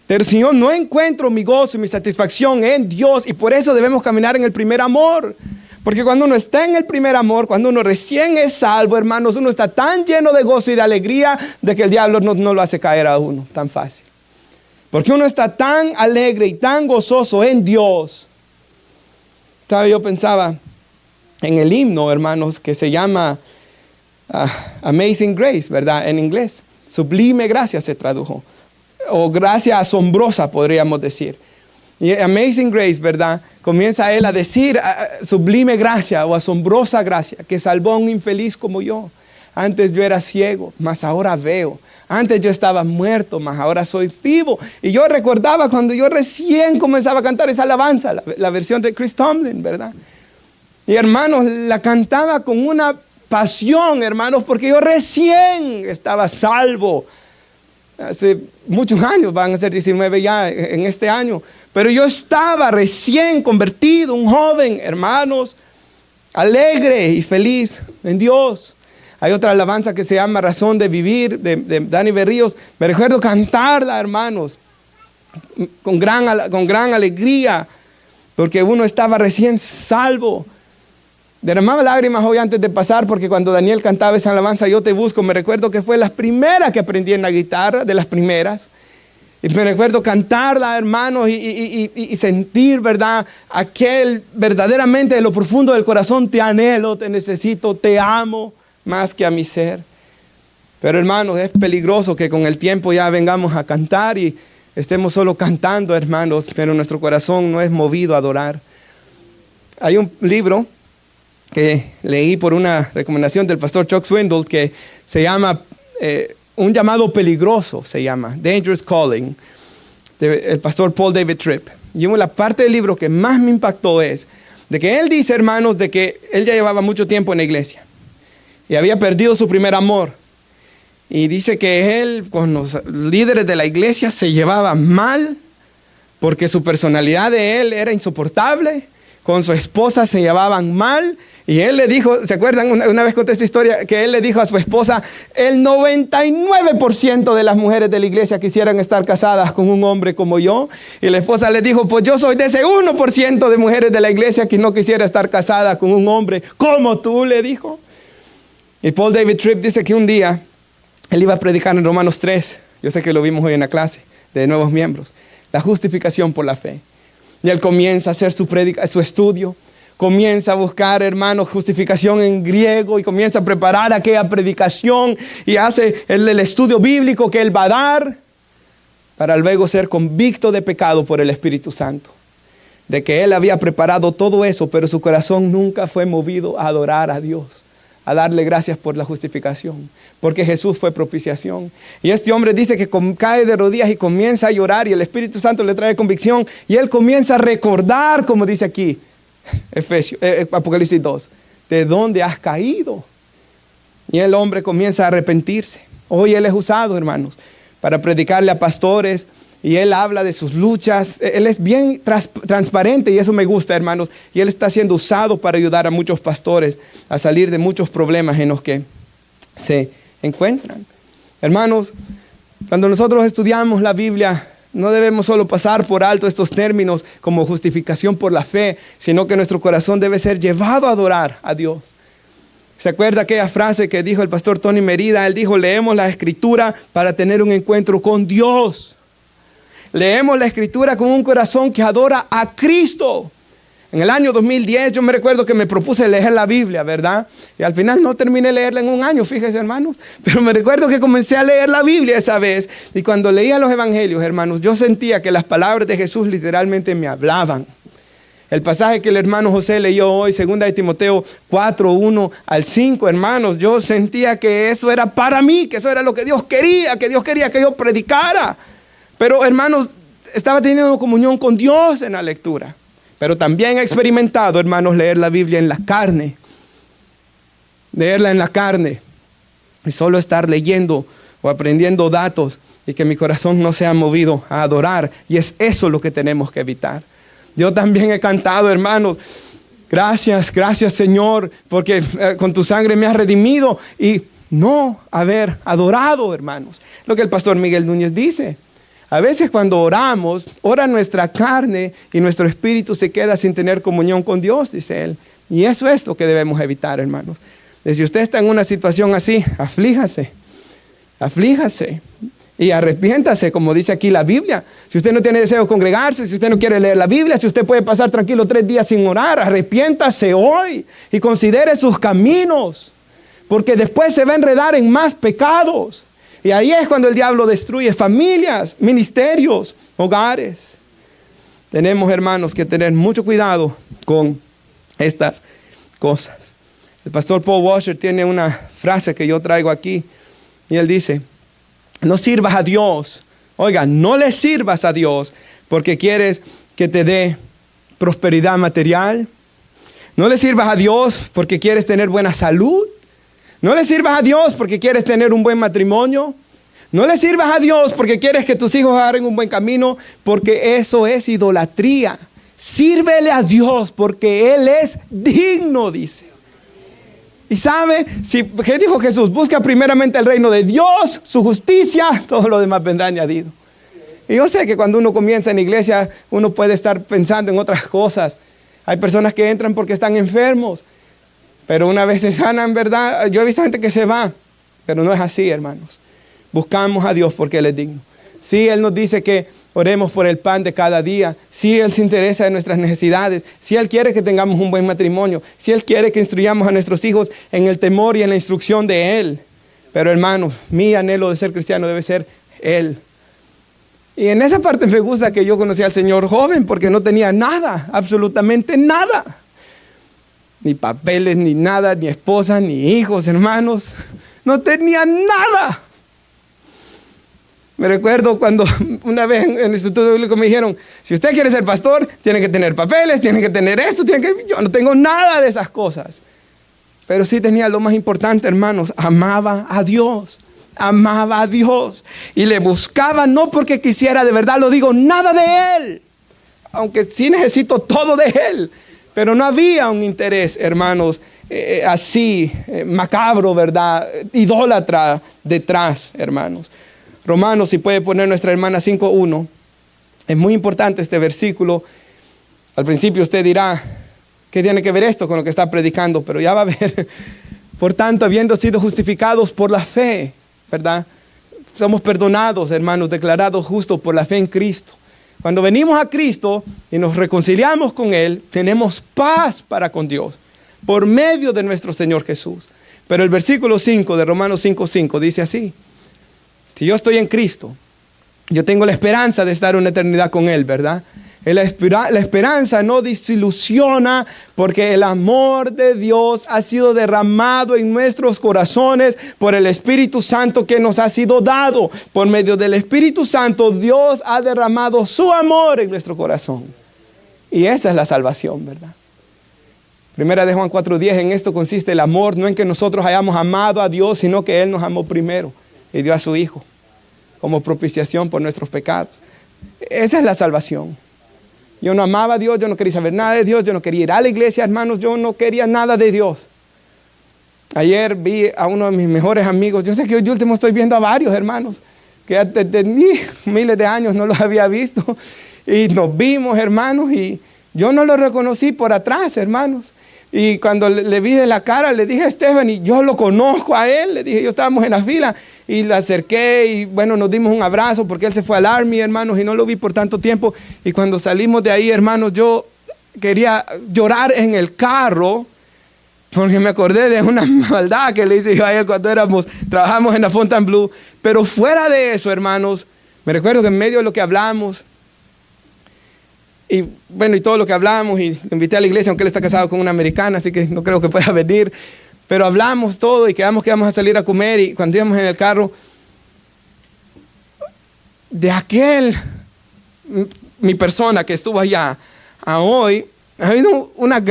Pero si yo no encuentro mi gozo y mi satisfacción en Dios, y por eso debemos caminar en el primer amor. Porque cuando uno está en el primer amor, cuando uno recién es salvo, hermanos, uno está tan lleno de gozo y de alegría de que el diablo no lo hace caer a uno tan fácil. Porque uno está tan alegre y tan gozoso en Dios. ¿Sabe? Yo pensaba en el himno, hermanos, que se llama Amazing Grace, ¿verdad? En inglés. Sublime gracia se tradujo. O gracia asombrosa, podríamos decir. Y Amazing Grace, ¿verdad? Comienza él a decir sublime gracia o asombrosa gracia que salvó a un infeliz como yo. Antes yo era ciego, mas ahora veo. Antes yo estaba muerto, mas ahora soy vivo. Y yo recordaba cuando yo recién comenzaba a cantar esa alabanza, la versión de Chris Tomlin, ¿verdad? Y hermanos, la cantaba con una pasión, hermanos, porque yo recién estaba salvo. Hace muchos años, van a ser 19 ya en este año. Pero yo estaba recién convertido, un joven, hermanos, alegre y feliz en Dios. Hay otra alabanza que se llama Razón de Vivir, de Dani Berríos. Me recuerdo cantarla, hermanos, con gran alegría, porque uno estaba recién salvo. Derramaba lágrimas hoy antes de pasar, porque cuando Daniel cantaba esa alabanza, Yo te busco, me recuerdo que fue la primera que aprendí en la guitarra, de las primeras. Y me recuerdo cantarla, hermanos, y sentir, ¿verdad? Aquel verdaderamente de lo profundo del corazón, te anhelo, te necesito, te amo más que a mi ser. Pero hermanos, es peligroso que con el tiempo ya vengamos a cantar y estemos solo cantando, hermanos, pero nuestro corazón no es movido a adorar. Hay un libro que leí por una recomendación del pastor Chuck Swindoll que se llama Un llamado peligroso, se llama Dangerous Calling, del pastor Paul David Tripp. Y la parte del libro que más me impactó es de que él dice, hermanos, de que él ya llevaba mucho tiempo en la iglesia. y había perdido su primer amor. Y dice que él con los líderes de la iglesia se llevaba mal porque su personalidad de él era insoportable. Con su esposa se llevaban mal. Y él le dijo, ¿se acuerdan? Una vez conté esta historia, que él le dijo a su esposa, el 99% de las mujeres de la iglesia quisieran estar casadas con un hombre como yo. Y la esposa le dijo, pues yo soy de ese 1% de mujeres de la iglesia que no quisiera estar casada con un hombre como tú, le dijo. Y Paul David Tripp dice que un día él iba a predicar en Romanos 3. Yo sé que lo vimos hoy en la clase de nuevos miembros. La justificación por la fe. Y él comienza a hacer su estudio. Comienza a buscar, hermanos, justificación en griego. Y comienza a preparar aquella predicación. Y hace el estudio bíblico que él va a dar. Para luego ser convicto de pecado por el Espíritu Santo. De que él había preparado todo eso. Pero su corazón nunca fue movido a adorar a Dios. A darle gracias por la justificación, porque Jesús fue propiciación. Y este hombre dice que cae de rodillas y comienza a llorar y el Espíritu Santo le trae convicción y él comienza a recordar, como dice aquí, Apocalipsis 2, de dónde has caído. Y el hombre comienza a arrepentirse. Hoy él es usado, hermanos, para predicarle a pastores. Y él habla de sus luchas. Él es bien transparente y eso me gusta, hermanos. Y él está siendo usado para ayudar a muchos pastores a salir de muchos problemas en los que se encuentran. Hermanos, cuando nosotros estudiamos la Biblia, no debemos solo pasar por alto estos términos como justificación por la fe, sino que nuestro corazón debe ser llevado a adorar a Dios. ¿Se acuerda aquella frase que dijo el pastor Tony Merida? Él dijo, leemos la Escritura para tener un encuentro con Dios. Leemos la Escritura con un corazón que adora a Cristo. En el año 2010 yo me recuerdo que me propuse leer la Biblia, ¿verdad? Y al final no terminé de leerla en un año, fíjense, hermanos. Pero me recuerdo que comencé a leer la Biblia esa vez. Y cuando leía los evangelios, hermanos, yo sentía que las palabras de Jesús literalmente me hablaban. El pasaje que el hermano José leyó hoy, 2 de Timoteo 4, 1 al 5, hermanos, yo sentía que eso era para mí, que eso era lo que Dios quería que yo predicara. Pero, hermanos, estaba teniendo comunión con Dios en la lectura. Pero también he experimentado, hermanos, leer la Biblia en la carne. Leerla en la carne. Y solo estar leyendo o aprendiendo datos y que mi corazón no sea movido a adorar. Y es eso lo que tenemos que evitar. Yo también he cantado, hermanos. Gracias, gracias, Señor, porque con tu sangre me has redimido. Y no haber adorado, hermanos. Lo que el pastor Miguel Núñez dice. A veces cuando oramos, ora nuestra carne y nuestro espíritu se queda sin tener comunión con Dios, dice él. Y eso es lo que debemos evitar, hermanos. Si usted está en una situación así, aflíjase y arrepiéntase, como dice aquí la Biblia. Si usted no tiene deseo de congregarse, si usted no quiere leer la Biblia, si usted puede pasar tranquilo 3 días sin orar, arrepiéntase hoy y considere sus caminos, porque después se va a enredar en más pecados. Y ahí es cuando el diablo destruye familias, ministerios, hogares. Tenemos, hermanos, que tener mucho cuidado con estas cosas. El pastor Paul Washer tiene una frase que yo traigo aquí. Y él dice, no sirvas a Dios. Oiga, no le sirvas a Dios porque quieres que te dé prosperidad material. No le sirvas a Dios porque quieres tener buena salud. No le sirvas a Dios porque quieres tener un buen matrimonio. No le sirvas a Dios porque quieres que tus hijos agarren un buen camino, porque eso es idolatría. Sírvele a Dios porque Él es digno, dice. Y sabe, ¿qué dijo Jesús? Busca primeramente el reino de Dios, su justicia, todo lo demás vendrá añadido. Y yo sé que cuando uno comienza en la iglesia, uno puede estar pensando en otras cosas. Hay personas que entran porque están enfermos. Pero una vez se sanan, ¿verdad? Yo he visto gente que se va, pero no es así, hermanos. Buscamos a Dios porque Él es digno. Sí, Él nos dice que oremos por el pan de cada día. Sí, Él se interesa de nuestras necesidades. Sí, Él quiere que tengamos un buen matrimonio. Sí, Él quiere que instruyamos a nuestros hijos en el temor y en la instrucción de Él. Pero, hermanos, mi anhelo de ser cristiano debe ser Él. Y en esa parte me gusta que yo conocí al Señor joven porque no tenía nada, absolutamente nada. Ni papeles, ni nada, ni esposa, ni hijos, hermanos. No tenía nada. Me recuerdo cuando una vez en el Instituto Bíblico me dijeron, si usted quiere ser pastor, tiene que tener papeles, tiene que tener esto, yo no tengo nada de esas cosas. Pero sí tenía lo más importante, hermanos. Amaba a Dios. Amaba a Dios. Y le buscaba no porque quisiera, de verdad lo digo, nada de Él. Aunque sí necesito todo de Él. Pero no había un interés, hermanos, así, macabro, ¿verdad? Idólatra detrás, hermanos. Romanos, si puede poner nuestra hermana 5:1. Es muy importante este versículo. Al principio usted dirá, ¿qué tiene que ver esto con lo que está predicando? Pero ya va a ver. Por tanto, habiendo sido justificados por la fe, ¿verdad? Somos perdonados, hermanos, declarados justos por la fe en Cristo. Cuando venimos a Cristo y nos reconciliamos con Él, tenemos paz para con Dios por medio de nuestro Señor Jesús. Pero el versículo 5 de Romanos 5:5 dice así: si yo estoy en Cristo, yo tengo la esperanza de estar una eternidad con Él, ¿verdad? La esperanza no desilusiona porque el amor de Dios ha sido derramado en nuestros corazones por el Espíritu Santo que nos ha sido dado. Por medio del Espíritu Santo, Dios ha derramado su amor en nuestro corazón. Y esa es la salvación, ¿verdad? Primera de Juan 4:10, en esto consiste el amor, no en que nosotros hayamos amado a Dios, sino que Él nos amó primero y dio a su Hijo como propiciación por nuestros pecados. Esa es la salvación. Yo no amaba a Dios, yo no quería saber nada de Dios, yo no quería ir a la iglesia, hermanos, yo no quería nada de Dios. Ayer vi a uno de mis mejores amigos, yo sé que hoy de último estoy viendo a varios hermanos, que desde miles de años no los había visto, y nos vimos, hermanos, y yo no lo reconocí por atrás, hermanos. Y cuando le vi de la cara, le dije a Esteban, y yo lo conozco a él, le dije, yo estábamos en la fila, y le acerqué, y bueno, nos dimos un abrazo, porque él se fue al Army, hermanos, y no lo vi por tanto tiempo. Y cuando salimos de ahí, hermanos, yo quería llorar en el carro, porque me acordé de una maldad que le hice yo a él cuando trabajamos en la Fontainebleau. Pero fuera de eso, hermanos, me recuerdo que en medio de lo que hablamos, y bueno, y todo lo que hablamos, y lo invité a la iglesia, aunque él está casado con una americana, así que no creo que pueda venir. Pero hablamos todo y quedamos que íbamos a salir a comer, y cuando íbamos en el carro, de mi persona que estuvo allá a hoy, ha habido una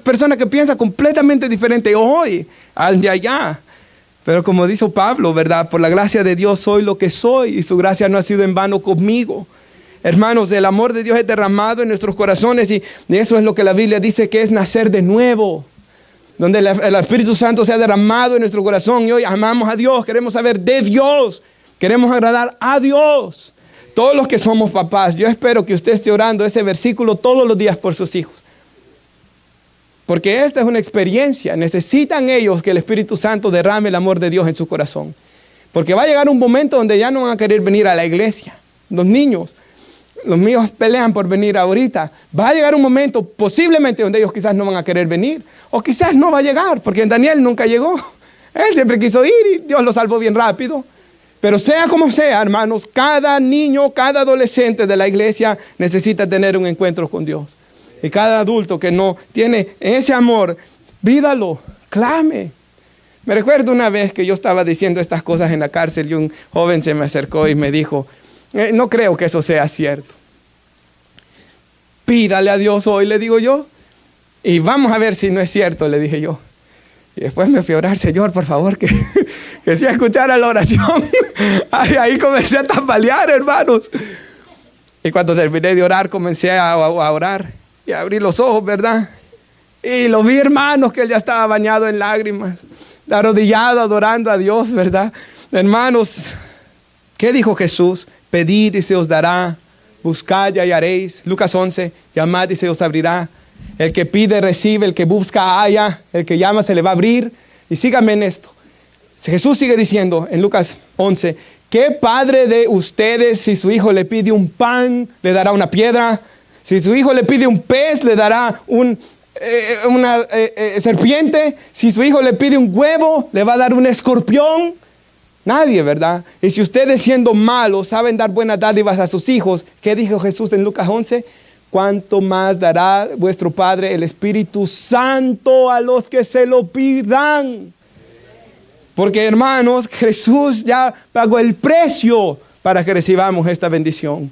persona que piensa completamente diferente hoy al de allá. Pero como dice Pablo, ¿verdad? Por la gracia de Dios soy lo que soy, y su gracia no ha sido en vano conmigo. Hermanos, el amor de Dios es derramado en nuestros corazones, y eso es lo que la Biblia dice que es nacer de nuevo. Donde el Espíritu Santo se ha derramado en nuestro corazón, y hoy amamos a Dios, queremos saber de Dios, queremos agradar a Dios. Todos los que somos papás, yo espero que usted esté orando ese versículo todos los días por sus hijos. Porque esta es una experiencia, necesitan ellos que el Espíritu Santo derrame el amor de Dios en su corazón. Porque va a llegar un momento donde ya no van a querer venir a la iglesia. Los niños, los míos pelean por venir ahorita. Va a llegar un momento posiblemente donde ellos quizás no van a querer venir. O quizás no va a llegar, porque Daniel nunca llegó. Él siempre quiso ir y Dios lo salvó bien rápido. Pero sea como sea, hermanos, cada niño, cada adolescente de la iglesia necesita tener un encuentro con Dios. Y cada adulto que no tiene ese amor, pídalo, clame. Me recuerdo una vez que yo estaba diciendo estas cosas en la cárcel, y un joven se me acercó y me dijo: no creo que eso sea cierto. Pídale a Dios hoy, le digo yo, y vamos a ver si no es cierto, le dije yo. Y después me fui a orar: Señor, por favor, que sí escuchara la oración. Ahí comencé a tambalear, hermanos. Y cuando terminé de orar, comencé a orar y a abrir los ojos, ¿verdad? Y lo vi, hermanos, que él ya estaba bañado en lágrimas, arrodillado, adorando a Dios, ¿verdad? Hermanos, ¿qué dijo Jesús? Pedid y se os dará, buscad y hallaréis. Lucas 11, llamad y se os abrirá. El que pide recibe, el que busca halla, el que llama se le va a abrir. Y síganme en esto. Jesús sigue diciendo en Lucas 11, ¿qué padre de ustedes, si su hijo le pide un pan, le dará una piedra? Si su hijo le pide un pez, le dará una serpiente. Si su hijo le pide un huevo, le va a dar un escorpión. Nadie, ¿verdad? Y si ustedes, siendo malos, saben dar buenas dádivas a sus hijos, ¿qué dijo Jesús en Lucas 11? ¿Cuánto más dará vuestro Padre el Espíritu Santo a los que se lo pidan? Porque, hermanos, Jesús ya pagó el precio para que recibamos esta bendición.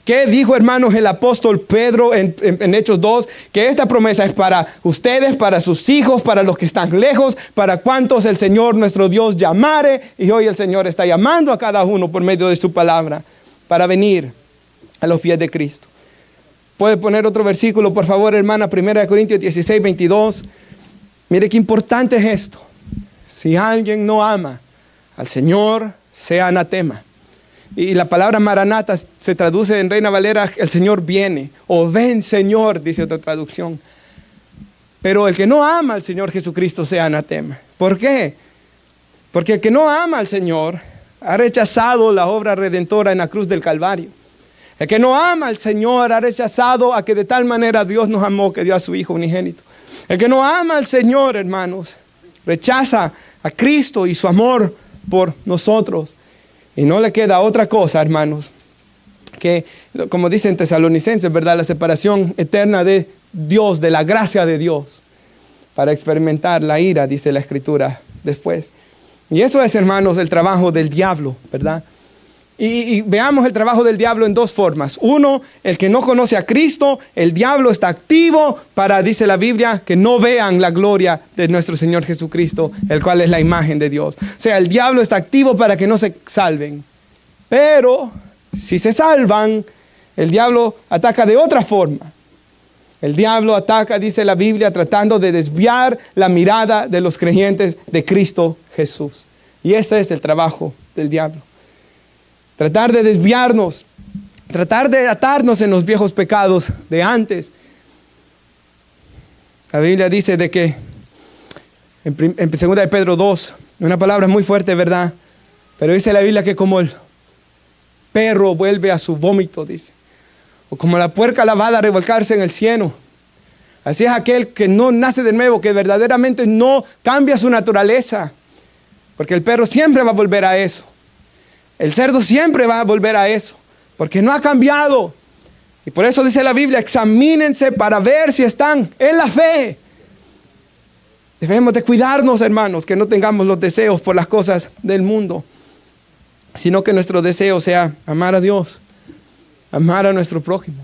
¿Qué dijo, hermanos, el apóstol Pedro en Hechos 2? Que esta promesa es para ustedes, para sus hijos, para los que están lejos, para cuantos el Señor nuestro Dios llamare. Y hoy el Señor está llamando a cada uno por medio de su palabra para venir a los pies de Cristo. ¿Puede poner otro versículo, por favor, hermana? 1 Corintios 16, 22. Mire qué importante es esto. Si alguien no ama al Señor, sea anatema. Y la palabra maranata se traduce en Reina Valera, el Señor viene. O ven, Señor, dice otra traducción. Pero el que no ama al Señor Jesucristo sea anatema. ¿Por qué? Porque el que no ama al Señor ha rechazado la obra redentora en la cruz del Calvario. El que no ama al Señor ha rechazado a que de tal manera Dios nos amó que dio a su Hijo unigénito. El que no ama al Señor, hermanos, rechaza a Cristo y su amor por nosotros. Y no le queda otra cosa, hermanos, que, como dicen Tesalonicenses, ¿verdad? La separación eterna de Dios, de la gracia de Dios, para experimentar la ira, dice la Escritura después. Y eso es, hermanos, el trabajo del diablo, ¿verdad? Y veamos el trabajo del diablo en dos formas. Uno, el que no conoce a Cristo, el diablo está activo para, dice la Biblia, que no vean la gloria de nuestro Señor Jesucristo, el cual es la imagen de Dios. O sea, el diablo está activo para que no se salven. Pero, si se salvan, el diablo ataca de otra forma. El diablo ataca, dice la Biblia, tratando de desviar la mirada de los creyentes de Cristo Jesús. Y ese es el trabajo del diablo. Tratar de desviarnos, tratar de atarnos en los viejos pecados de antes. La Biblia dice de que en 2 de Pedro 2, una palabra muy fuerte, ¿verdad? Pero dice la Biblia que como el perro vuelve a su vómito, dice. O como la puerca lavada a revolcarse en el cieno. Así es aquel que no nace de nuevo, que verdaderamente no cambia su naturaleza. Porque el perro siempre va a volver a eso. El cerdo siempre va a volver a eso, porque no ha cambiado. Y por eso dice la Biblia, examínense para ver si están en la fe. Debemos de cuidarnos, hermanos, que no tengamos los deseos por las cosas del mundo, sino que nuestro deseo sea amar a Dios, amar a nuestro prójimo,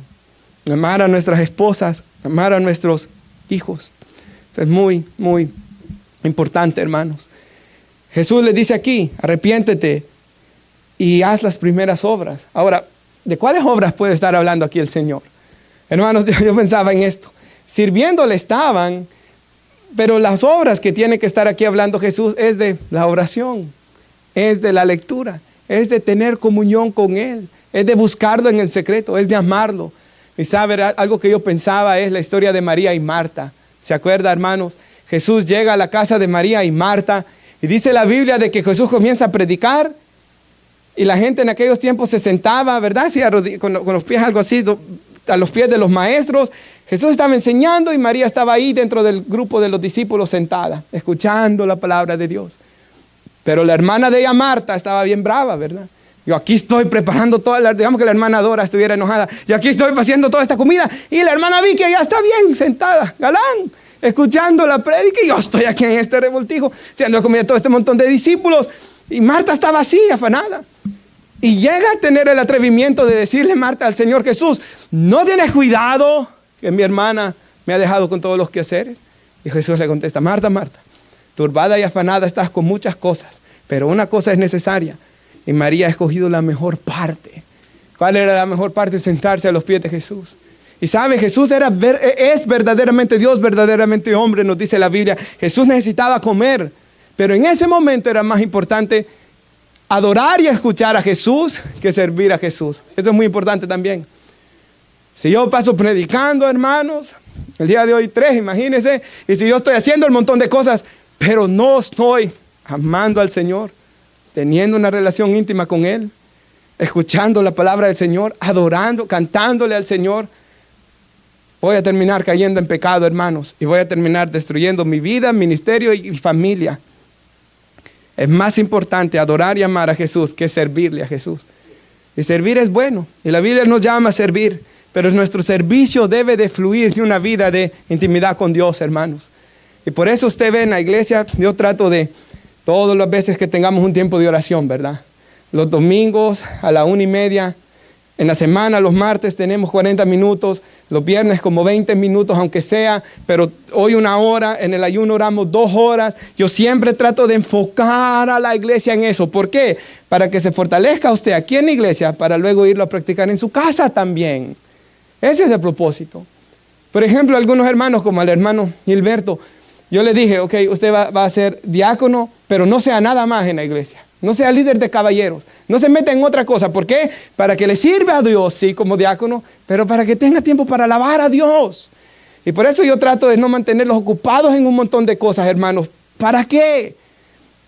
amar a nuestras esposas, amar a nuestros hijos. Eso es muy, muy importante, hermanos. Jesús les dice aquí, arrepiéntete y haz las primeras obras. Ahora, ¿de cuáles obras puede estar hablando aquí el Señor? Hermanos, yo pensaba en esto. Sirviéndole estaban, pero las obras que tiene que estar aquí hablando Jesús es de la oración, es de la lectura, es de tener comunión con Él, es de buscarlo en el secreto, es de amarlo. Y sabe, algo que yo pensaba es la historia de María y Marta. ¿Se acuerda, hermanos? Jesús llega a la casa de María y Marta y dice la Biblia de que Jesús comienza a predicar. Y la gente en aquellos tiempos se sentaba, ¿verdad? Sí, con los pies algo así, a los pies de los maestros. Jesús estaba enseñando y María estaba ahí dentro del grupo de los discípulos sentada, escuchando la palabra de Dios. Pero la hermana de ella, Marta, estaba bien brava, ¿verdad? Yo aquí estoy preparando digamos que la hermana Dora estuviera enojada. Yo aquí estoy haciendo toda esta comida y la hermana Vicky ya está bien sentada, galán, escuchando la prédica y yo estoy aquí en este revoltijo, haciendo comida a todo este montón de discípulos. Y Marta estaba así, afanada. Y llega a tener el atrevimiento de decirle Marta al Señor Jesús, ¿no tienes cuidado que mi hermana me ha dejado con todos los quehaceres? Y Jesús le contesta, Marta, Marta, turbada y afanada estás con muchas cosas, pero una cosa es necesaria. Y María ha escogido la mejor parte. ¿Cuál era la mejor parte? Sentarse a los pies de Jesús. Y sabe, Jesús es verdaderamente Dios, verdaderamente hombre, nos dice la Biblia. Jesús necesitaba comer, pero en ese momento era más importante adorar y escuchar a Jesús que servir a Jesús. Eso es muy importante también. Si yo paso predicando, hermanos, el día de hoy 3, imagínense, y si yo estoy haciendo un montón de cosas, pero no estoy amando al Señor, teniendo una relación íntima con Él, escuchando la palabra del Señor, adorando, cantándole al Señor, voy a terminar cayendo en pecado, hermanos, y voy a terminar destruyendo mi vida, ministerio y familia. Es más importante adorar y amar a Jesús que servirle a Jesús. Y servir es bueno, y la Biblia nos llama a servir, pero nuestro servicio debe de fluir de una vida de intimidad con Dios, hermanos. Y por eso usted ve en la iglesia, yo trato de, todas las veces que tengamos un tiempo de oración, ¿verdad? Los domingos a la 1:30, En la semana, los martes tenemos 40 minutos, los viernes como 20 minutos, aunque sea, pero hoy 1 hora, en el ayuno oramos 2 horas. Yo siempre trato de enfocar a la iglesia en eso. ¿Por qué? Para que se fortalezca usted aquí en la iglesia, para luego irlo a practicar en su casa también. Ese es el propósito. Por ejemplo, algunos hermanos, como el hermano Gilberto, yo le dije, ok, usted va a ser diácono, pero no sea nada más en la iglesia. No sea líder de caballeros. No se meta en otra cosa. ¿Por qué? Para que le sirva a Dios, sí, como diácono, pero para que tenga tiempo para alabar a Dios. Y por eso yo trato de no mantenerlos ocupados en un montón de cosas, hermanos. ¿Para qué?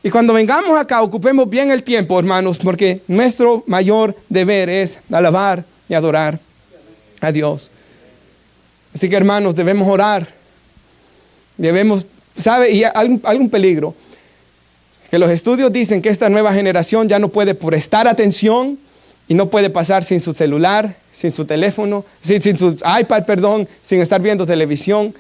Y cuando vengamos acá, ocupemos bien el tiempo, hermanos, porque nuestro mayor deber es alabar y adorar a Dios. Así que, hermanos, debemos orar. Debemos, ¿sabe? Y hay un peligro. Que los estudios dicen que esta nueva generación ya no puede prestar atención y no puede pasar sin su celular, sin su teléfono, sin su iPad, sin estar viendo televisión,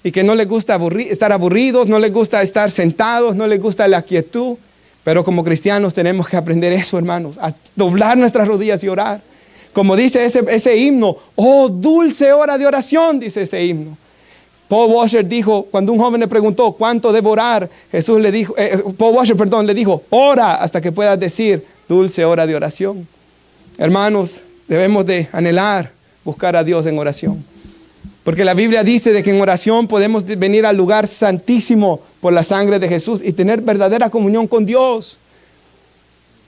y que no les gusta estar aburridos, no les gusta estar sentados, no les gusta la quietud. Pero como cristianos tenemos que aprender eso, hermanos, a doblar nuestras rodillas y orar. Como dice ese himno, oh dulce hora de oración, dice ese himno. Paul Washer dijo, cuando un joven le preguntó cuánto debo orar, Paul Washer le dijo, ora hasta que puedas decir dulce hora de oración. Hermanos, debemos de anhelar buscar a Dios en oración. Porque la Biblia dice de que en oración podemos venir al lugar santísimo por la sangre de Jesús y tener verdadera comunión con Dios.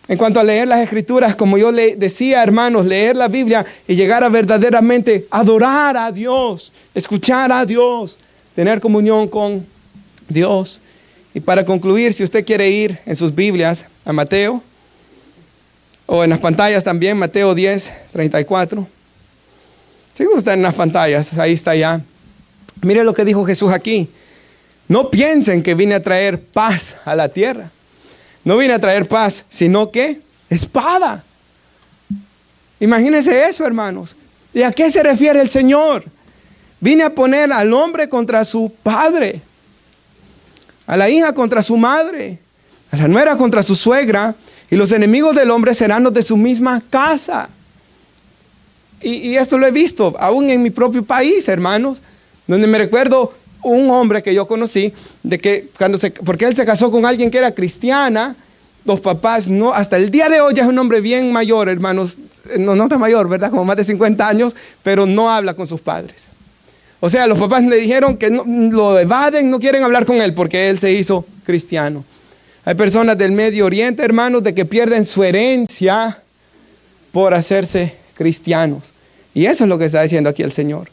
En cuanto a leer las Escrituras, como yo le decía, hermanos, leer la Biblia y llegar a verdaderamente adorar a Dios, escuchar a Dios, tener comunión con Dios. Y para concluir, si usted quiere ir en sus Biblias a Mateo, o en las pantallas también, Mateo 10:34. Si gusta en las pantallas, ahí está ya. Mire lo que dijo Jesús aquí. No piensen que vine a traer paz a la tierra. No vine a traer paz, sino que espada. Imagínense eso, hermanos. ¿Y a qué se refiere el Señor? Vine a poner al hombre contra su padre, a la hija contra su madre, a la nuera contra su suegra, y los enemigos del hombre serán los de su misma casa. Y esto lo he visto aún en mi propio país, hermanos, donde me recuerdo un hombre que yo conocí, de que porque él se casó con alguien que era cristiana, los papás no, hasta el día de hoy ya es un hombre bien mayor, hermanos, no tan mayor, ¿verdad? Como más de 50 años, pero no habla con sus padres. O sea, los papás le dijeron que lo evaden, no quieren hablar con él porque él se hizo cristiano. Hay personas del Medio Oriente, hermanos, de que pierden su herencia por hacerse cristianos. Y eso es lo que está diciendo aquí el Señor.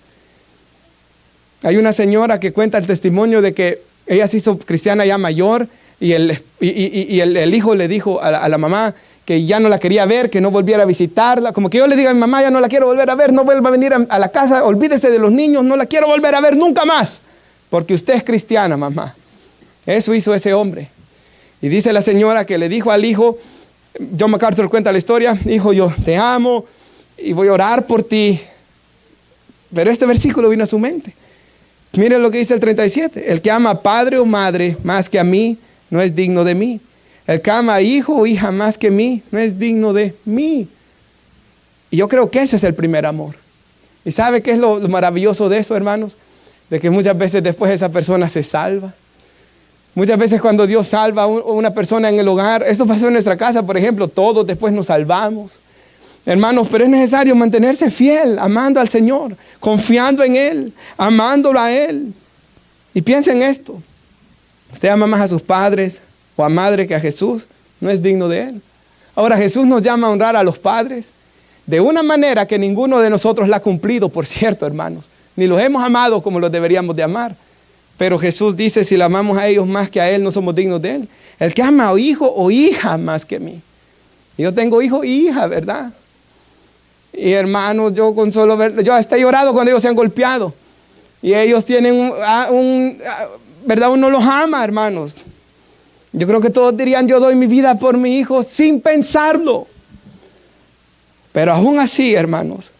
Hay una señora que cuenta el testimonio de que ella se hizo cristiana ya mayor y el hijo le dijo a la mamá que ya no la quería ver, que no volviera a visitarla. Como que yo le diga a mi mamá, ya no la quiero volver a ver, no vuelva a venir a la casa, olvídese de los niños, no la quiero volver a ver nunca más, porque usted es cristiana, mamá. Eso hizo ese hombre. Y dice la señora que le dijo al hijo, John MacArthur cuenta la historia, hijo, yo te amo y voy a orar por ti. Pero este versículo vino a su mente. Miren lo que dice el 37. El que ama a padre o madre más que a mí, no es digno de mí. El que ama a hijo o hija más que mí, no es digno de mí. Y yo creo que ese es el primer amor. ¿Y sabe qué es lo maravilloso de eso, hermanos? De que muchas veces después esa persona se salva. Muchas veces cuando Dios salva a una persona en el hogar, esto pasó en nuestra casa, por ejemplo, todos después nos salvamos. Hermanos, pero es necesario mantenerse fiel, amando al Señor, confiando en Él, amándolo a Él. Y piensa en esto. Usted ama más a sus padres o a madre que a Jesús, no es digno de Él. Ahora Jesús nos llama a honrar a los padres de una manera que ninguno de nosotros la ha cumplido, por cierto, hermanos. Ni los hemos amado como los deberíamos de amar. Pero Jesús dice, si la amamos a ellos más que a Él, no somos dignos de Él. El que ama a hijo o hija más que mí. Yo tengo hijo y hija, ¿verdad? Y hermanos, yo con solo ver, yo hasta he llorado cuando ellos se han golpeado. Y ellos tienen ¿verdad? Uno los ama, hermanos. Yo creo que todos dirían, yo doy mi vida por mi hijo sin pensarlo. Pero aún así, hermanos,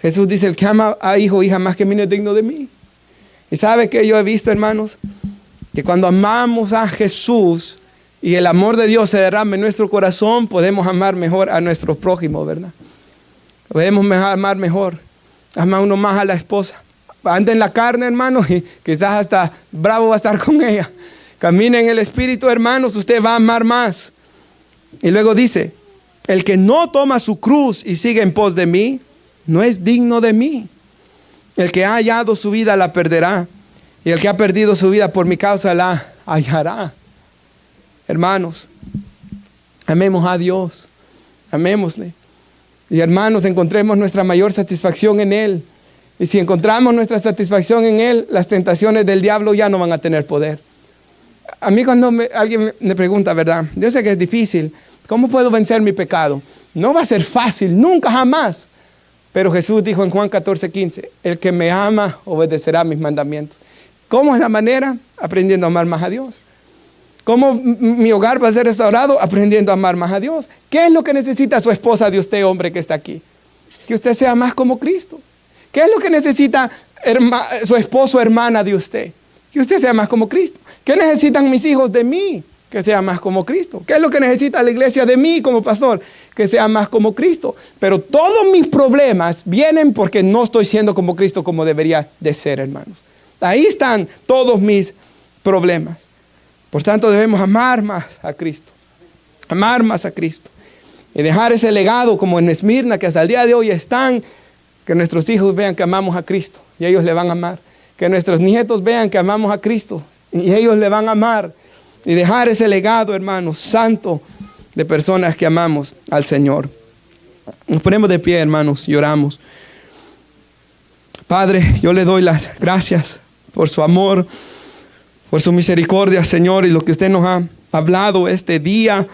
Jesús dice, el que ama a hijo o hija más que mí no es digno de mí. Y sabe que yo he visto, hermanos, que cuando amamos a Jesús y el amor de Dios se derrama en nuestro corazón, podemos amar mejor a nuestros prójimos, ¿verdad? Debemos amar mejor. Ama uno más a la esposa. Anda en la carne, hermanos, y quizás hasta bravo va a estar con ella. Camina en el Espíritu, hermanos, usted va a amar más. Y luego dice, el que no toma su cruz y sigue en pos de mí, no es digno de mí. El que ha hallado su vida la perderá, y el que ha perdido su vida por mi causa la hallará. Hermanos, amemos a Dios, amémosle. Y hermanos, encontremos nuestra mayor satisfacción en Él. Y si encontramos nuestra satisfacción en Él, las tentaciones del diablo ya no van a tener poder. A mí cuando alguien me pregunta, ¿verdad? Yo sé que es difícil. ¿Cómo puedo vencer mi pecado? No va a ser fácil, nunca jamás. Pero Jesús dijo en Juan 14:15, el que me ama obedecerá mis mandamientos. ¿Cómo es la manera? Aprendiendo a amar más a Dios. ¿Cómo mi hogar va a ser restaurado? Aprendiendo a amar más a Dios. ¿Qué es lo que necesita su esposa de usted, hombre que está aquí? Que usted sea más como Cristo. ¿Qué es lo que necesita su esposo, hermana de usted? Que usted sea más como Cristo. ¿Qué necesitan mis hijos de mí? Que sea más como Cristo. ¿Qué es lo que necesita la iglesia de mí como pastor? Que sea más como Cristo. Pero todos mis problemas vienen porque no estoy siendo como Cristo como debería de ser, hermanos. Ahí están todos mis problemas. Por tanto, debemos amar más a Cristo. Amar más a Cristo. Y dejar ese legado como en Esmirna, que hasta el día de hoy están. Que nuestros hijos vean que amamos a Cristo y ellos le van a amar. Que nuestros nietos vean que amamos a Cristo y ellos le van a amar. Y dejar ese legado, hermanos, santo de personas que amamos al Señor. Nos ponemos de pie, hermanos, y oramos. Padre, yo le doy las gracias por su amor, por su misericordia, Señor, y lo que usted nos ha hablado este día.